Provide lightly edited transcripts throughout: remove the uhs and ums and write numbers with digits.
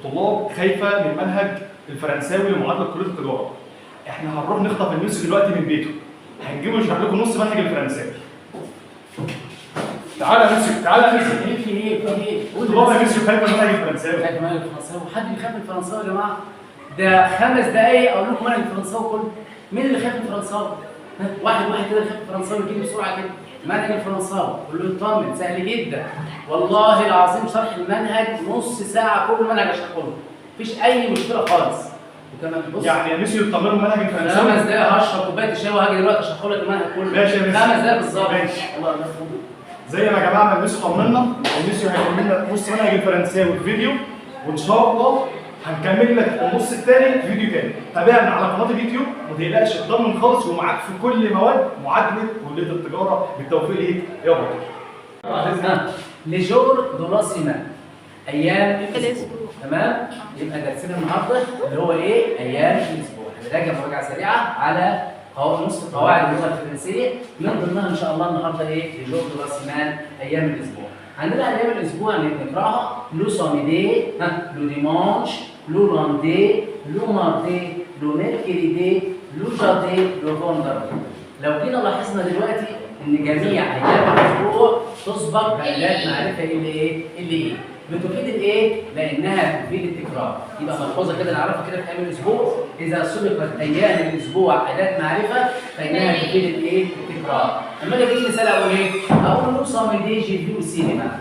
الطلاب خايفه من منهج الفرنساوي لمعادله كليه التجاره. احنا هنروح نخطف الميسيو دلوقتي من بيته، هنجيبه يشرح لكم نص منهج الفرنساوي. تعالى يا ميسيو، تعالى يا ميسيو. في ايه؟ الطلاب يا ميسيو خايفه من منهج الفرنساوي. خايف من الفرنساوي؟ حد بيخاف من الفرنساوي يا جماعه؟ ده 5 دقايق اقول لكم منهج الفرنساوي كله. مين اللي خايف من الفرنساوي؟ واحد كده اللي خايف من الفرنساوي يجيب بسرعه كده. منهج الفرنساوي قول له اطمن سهل جدا. والله العظيم شرح المنهج نص ساعه كل منهج اشرحه له. مفيش اي مشكله خالص. وكمان بص يعني يا ميسيو اطمنوا منهج الفرنساوي. 5 دقايق هشرب كوبايه شاي وهاجي دلوقتي اشرح لك المنهج كله. ماشي يا ميسيو. 5 دقايق بالظبط. ماشي. الله يرحمه. زي ما يا جماعه ما الميسيو طمنا، الميسيو هيقول لنا نص منهج الفرنساوي في فيديو، وان شاء الله هنكمل لك النص الثاني في فيديو تاني. تابعنا على قناه اليوتيوب، ما تقلقش اطمن خالص، ومعاك في كل مواد معادله كليه التجاره. بالتوفيق ليك يا بطل. لجور دو لا سيمان، ايام الاسبوع. تمام؟ يبقى درسنا النهارده اللي هو ايه؟ ايام الاسبوع. هنراجع مراجعه سريعه على نصف قواعد اللغه الفرنسيه، من ضمنها ان شاء الله النهارده ايه؟ لجور دو لا سيمان، ايام الاسبوع. عندنا ايام الاسبوع اللي بنقراها لو ساميدي، لو ديمانش، لو لاندي، لو ماردي، لو ميركريدي، لو جادي، لو فوندردي. لو جينا لاحظنا دلوقتي ان جميع ايام الاسبوع تسبق باداه معرفه اللي بتفيد الايه؟ لانها تفيد التكرار. يبقى ملحوظه كده نعرفها كده في ايام الاسبوع، اذا سبقت ايام الاسبوع اداه معرفه فانها تفيد الايه؟ التكرار. لما اجي اديك مثال اقول ايه؟ اقول له سامدي جي فيو سينما.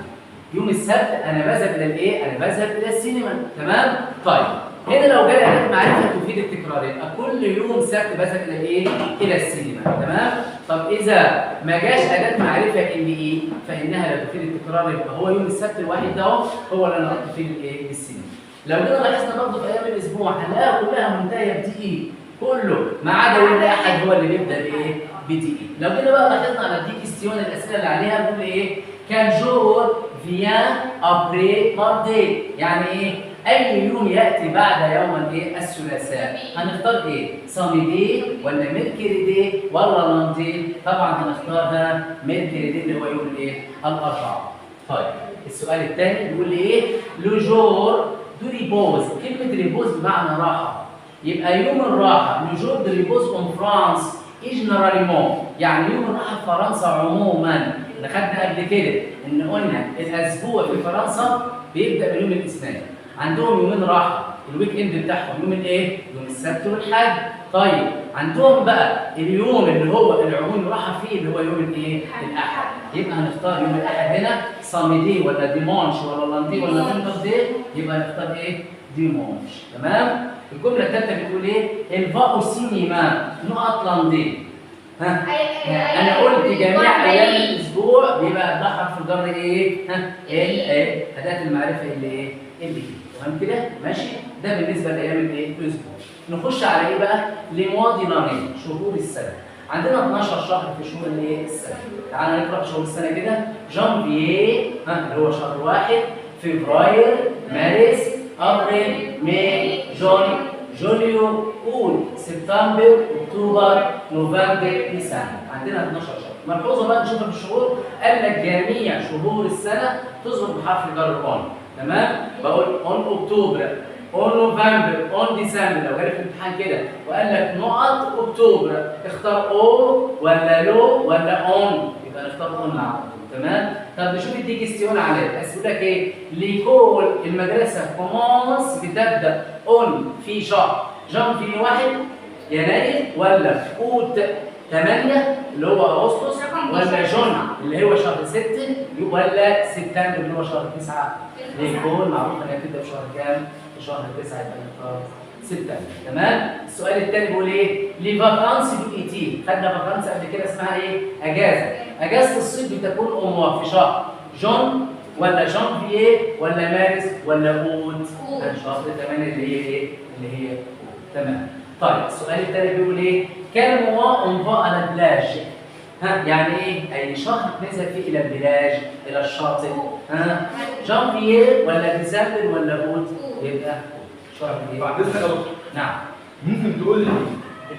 يوم السبت انا بذهب الى الايه؟ انا بذهب الى السينما، تمام؟ طيب هنا لو جالي اداه معرفه تفيد التكرار يبقى كل يوم سبت بذهب الى ايه؟ الى السينما، تمام؟ طب اذا ما جاش اداه معرفه ايه؟ فانها لا تفيد التكرار، يبقى هو يوم السبت الوحيد ده هو اللي انا رحت فيه الايه؟ السينما. لو جينا لاحظنا برضه في ايام الاسبوع هنلاقيها كلها منتهيه بدقيقه، كله ما عدا يوم الاحد هو اللي بيبدا بايه؟ بدقيقه. لو جينا بقى لاحظنا على دي كيستيون الاسئله اللي عليها بنقول ايه؟ كان جور فيان ابري ماردي، يعني ايه؟ اي يوم ياتي بعد يوم الايه؟ الثلاثاء. هنختار ايه؟ ساميدي ولا ميركريدي ولا لاندي؟ طبعا هنختارها ميركريدي اللي هو يوم الايه؟ الاربعاء. طيب السؤال الثاني بيقول لي ايه؟ لو جور دو ريبوز. كلمه ريبوز بمعنى راحه، يبقى يوم الراحه لو جور دو ريبوز اون فرانس جنراليمون، يعني يوم الراحه في فرنسا عموما. احنا خدنا قبل كده ان قلنا الاسبوع في فرنسا بيبدا بيوم الاثنين، عندهم يومين راحه، الويك اند بتاعهم يوم الايه؟ يوم السبت والحد. طيب عندهم بقى اليوم اللي هو العموم راحه فيه اللي هو يوم الايه؟ الاحد. يبقى هنختار يوم الاحد هنا ساميدي ولا ديمانش ولا لاندي ولا فندردي، يبقى هنختار ايه؟ ديمانش، تمام؟ الجمله الثالثه بتقول ايه؟ الفا او سينما نقط لاندي. ها؟ انا قلت جميع ايام الاسبوع بيبقى ده حرف الجر ايه؟ ها؟ ايه؟ اداه المعرفه اللي تمام كده؟ ماشي؟ ده بالنسبه لايام الايه؟ الاسبوع. نخش على ايه بقى؟ لمواضي نارين، شهور السنه. عندنا 12 شهر في شهور الايه؟ السنه. تعالى نقرا شهور السنه كده. جانفييه اللي هو شهر واحد، فبراير، مارس، ابريل، ماي، جون، جوليو، أول، سبتمبر، أكتوبر، نوفمبر، ديسمبر. عندنا 12 شهر. ملحوظة بقى نشوفها في الشهور، قال لك جميع شهور السنة تظهر بحرف الجر أون، تمام؟ بقول أون أكتوبر، أون نوفمبر، أون ديسمبر. لو جالي في الامتحان كده وقال لك نقط أكتوبر، اختار أو ولا لو ولا أون، يبقى نختار أون على طول، تمام؟ طب نشوف دي كيستيون عليها، بس بيقول لك ايه؟ ليكول المدرسه كومونس بتبدا اون في شهر جانفي 1 يناير ولا اوت 8 اللي هو اغسطس ولا جون اللي هو شهر 6 ولا سبتمبر اللي هو شهر 9. ليكول معروف انها بتبدا في شهر كام؟ في شهر 9 يبقى نختار سبتمبر، تمام؟ السؤال الثاني بيقول ايه؟ لي فاكانس دو ايتي. خدنا فاكانس قبل كده اسمها ايه؟ اجازه. اجازه الصيف بتكون في شهر جون ولا جانفييه ولا مارس ولا اوت؟ شهر 8 اللي هي ايه؟ اللي هي تمام. طيب السؤال الثاني بيقول ايه؟ كان موا اون فا على بلاج. يعني ايه؟ اي شهر نذهب فيه الى البلاج، الى الشاطئ. جانفييه ولا ديسمبر ولا اوت؟ يبقى شهر ايه؟ بعد اذنك نعم. ممكن تقول لي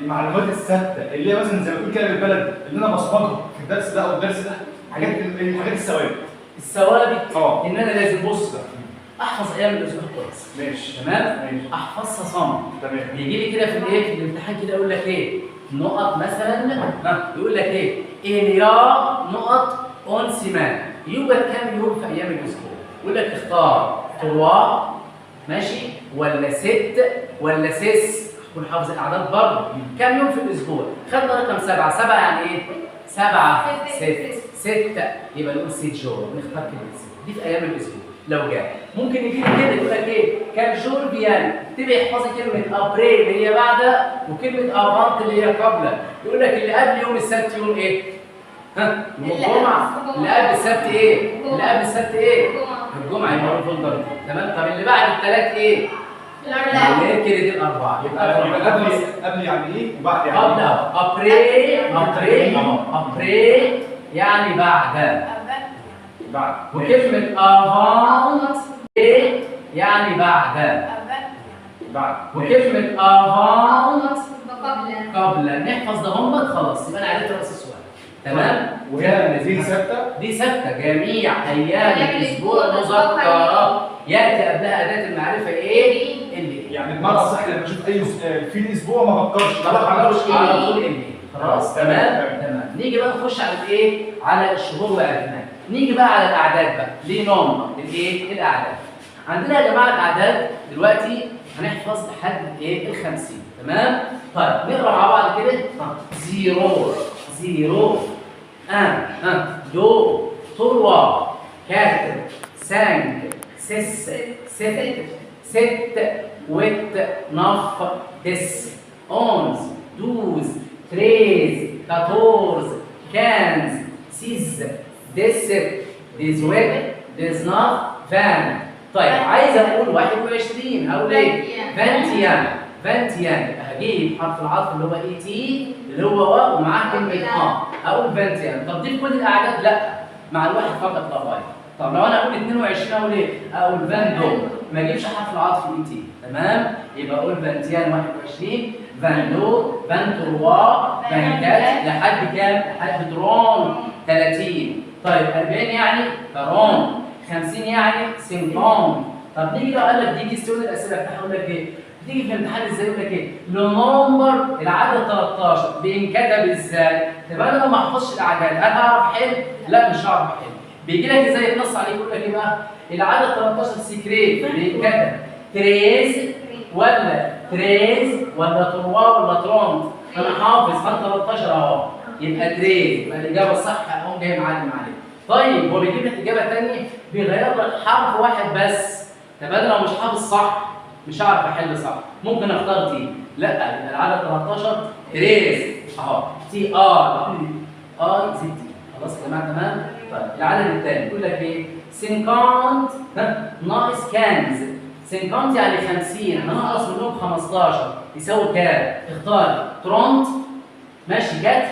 المعلومات الثابته اللي هي مثلا زي ما تقول كده بالبلد اللي انا بصمجها في الدرس ده او الدرس ده، الحاجات الثوابت. الثوابت ان انا لازم بص احفظ ايام الاسبوع كويس. ماشي تمام؟ ماشي احفظها صم. تمام. بيجي لي كده في الايه في الامتحان كده يقول لك ايه؟ نقط مثلا يقول لك ايه؟ اليا نقط اون سيمان. يوجد كام يوم في ايام الاسبوع؟ يقول لك اختار تروا ماشي ولا ست ولا سيس. تكون حافظ الاعداد برضه. كام يوم في الاسبوع؟ خدنا رقم 7. 7 يعني ايه؟ 7 6 يبقى نقول 6 جور. نختار كلمه 6 دي في ايام الاسبوع. لو جاء ممكن يجي كده يقول لك ايه؟ كان جور بيان. تبقى احفظي كلمه ابريل اللي هي بعد وكلمه افانت اللي هي قبل. يقول لك اللي قبل يوم السبت يوم ايه؟ ها؟ يوم الجمعه. اللي قبل السبت ايه؟ اللي قبل السبت ايه؟ الجمعه. يبقى نقول فولدر. تمام؟ طب اللي بعد الثلاث ايه؟ الاربعاء. كده دي الاربعه. يبقى قبل يعني ايه وبعد يعني قبل ابريل يعني بعد. بعد. وكلمة افانت يعني بعد. وكلمة افانت قبل. نحفظ ده هم خلاص يبقى انا عرفت راس السؤال. تمام؟ وهي دي ثابته. دي ثابته. جميع ايام الاسبوع مذكره ياتي قبلها اداه المعرفه ايه؟ اللي يعني بمعنى صح لما اشوف اي في الاسبوع ما بفكرش على طول اللي. خلاص تمام. نيجي بقى نخش على الايه؟ على الشهور وعرفناها. نيجي بقى على الاعداد بقى. ليه نوم الايه؟ الاعداد. عندنا يا جماعه الاعداد دلوقتي هنحفظ لحد ايه؟ ال 50. تمام؟ طيب نقرا مع بعض كده. 0 1 2 3 4 5 6 7 8 9 10 11 12 13 14 15 16 17 18 19 20. طيب عايز اقول 21. هقول ايه؟ 21 هجيب حرف العطف اللي هو اي تي اللي هو و ومعاه كلمه اقول 21. طب دي في كل الاعداد؟ لا، مع الواحد فقط لا غير. طب لو انا اقول 22 اقول ايه؟ اقول فاندو. ما اجيبش حرف العطف اي تي. تمام؟ يبقى اقول 21 فاندو فانتروا فانكات لحد كام؟ لحد درون 30. طيب 40 يعني كرون. 50 يعني سينكون. طب نيجي لو قال لك دي كيستيون الاسئله بتاعها يقول لك ايه؟ تيجي في الامتحان ازاي؟ يقول لك ايه؟ لنمبر العدد 13 بينكتب ازاي؟ طب انا لو ما احفظش الاعداد هل هعرف احل؟ لا مش هعرف احل. بيجي لك ازاي يتنص عليه يقول لك ايه بقى؟ العدد 13 سيكريت بينكتب تريز ولا تروا ولا ترونت. انا حافظ خد 13 اهو يبقى تريز. يبقى الاجابه الصح اقوم جاي معلم عليه. طيب هو بيجيب لك اجابه ثانيه بيغير لك حرف واحد بس. طب انا لو مش حافظ صح مش هعرف احل صح. ممكن اختار تي. لا يبقى العدد 13 تريز اهو تي ار اي زد تي. خلاص يا جماعه تمام؟ طيب العدد الثاني يقول لك ايه؟ 50 ناقص كانز. 50 يعني 50 هننقص منهم 15 يساوي كام؟ اختار ترونت ماشي جت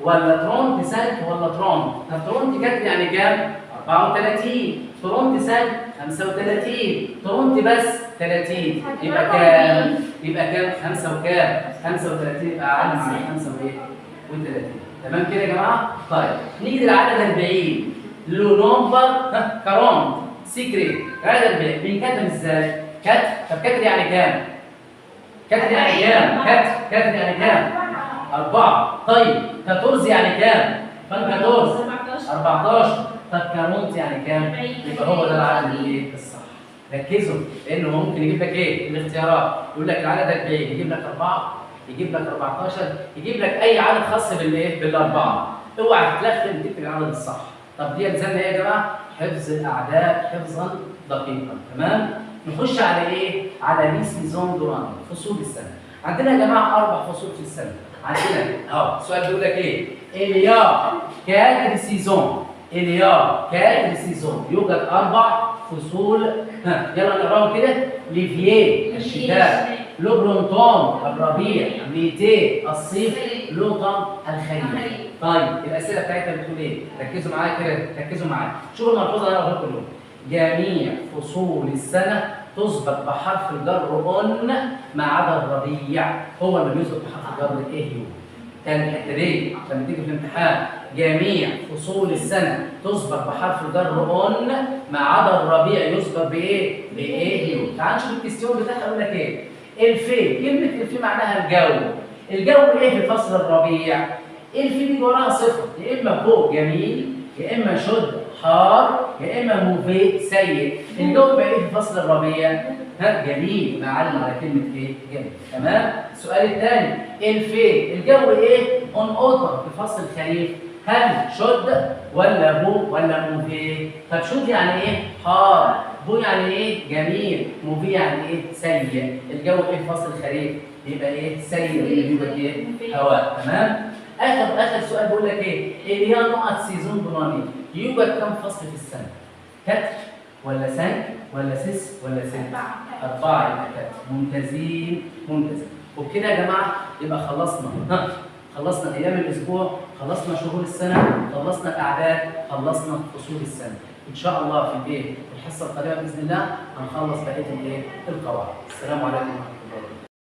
ولا ترونت سنت ولا ترونت. طب ترونت جت يعني كام؟ 34. ترونت سنت 35. ترونت بس 30. يبقى كام؟ يبقى كام؟ 5 وكام؟ 35 يبقى اقل من 5 و30. تمام كده يا جماعه؟ طيب نيجي للعدد 40 لو نمبر كرونت سيكريت. العدد 40 بينكتب ازاي؟ كت. طب كت يعني كام؟ كت يعني كام؟ كت يعني كام؟ 4. طيب 14 يعني كام؟ كام 14 طب كارونت يعني كام؟ يبقى هو ده العدد اللي الصح. ركزوا لانه ممكن يجيب لك ايه؟ الاختيارات يقول لك العدد 40 يجيب لك 4 يجيب لك 14 يجيب لك اي عدد خاص بالايه؟ بالاربعه. اوعى تتلخم تكتب العدد الصح. طب دي الزمنا ايه يا جماعه؟ حفظ الاعداد حفظا دقيقا. تمام؟ نخش على ايه؟ على لي سيزون دوران فصول السنه. عندنا يا جماعه 4 فصول في السنه. عندنا اهو السؤال بيقول لك ايه؟ اليا كادر سيزون. اليا كادر سيزون يوجد 4 فصول. يلا نقراهم كده. ليفيه الشتاء، لو برونتون الربيع، ليتي الصيف، لوطن الخريف. طيب الاسئله بتاعتها بتقول ايه؟ ركزوا معايا كده ركزوا معايا. شوفوا الملحوظه اللي انا هقولها كلهم. جميع فصول السنه تسبق بحرف الجر ان ما عدا الربيع. هو اللي بيسبق بحرف الجر ايه؟ تاني الحته دي لما تيجي في الامتحان جميع فصول السنه تسبق بحرف الجر اون ما عدا الربيع يسبق بايه؟ بايه يو. تعال نشوف الكستيون بتاعها يقول لك ايه؟ الفي، كلمه الفي معناها الجو. الجو ايه في فصل الربيع؟ الفي بيجي وراها صفه، يا اما فوق جميل، يا اما شد حار، يا اما موفي سيء. الجو بقى ايه في فصل الربيع؟ ها جميل، معلم على كلمه ايه؟ جميل. تمام؟ السؤال الثاني الفي، الجو ايه؟ اون اوتر في فصل الخريف. هل شد ولا بو ولا موفي؟ طب شد يعني ايه؟ حار، بو يعني ايه؟ جميل، موفي يعني ايه؟ سيء. الجو ايه في فصل الخريف؟ يبقى ايه؟ سيء، اللي بيبقى ايه؟ هواء. تمام؟ اخر سؤال بيقول لك ايه؟ اللي هي نقط سيزون بناني. يوجد كم فصل في السنه؟ كتر ولا سنك ولا سس ولا ست؟ 4 يبقى كتر. ممتازين ممتازين. وبكده يا جماعه يبقى خلصنا خلصنا ايام الاسبوع، خلصنا شهور السنه، خلصنا الاعداد، خلصنا فصول السنه. ان شاء الله في الحصه القادمه باذن الله هنخلص بقيه القواعد. السلام عليكم ورحمه الله.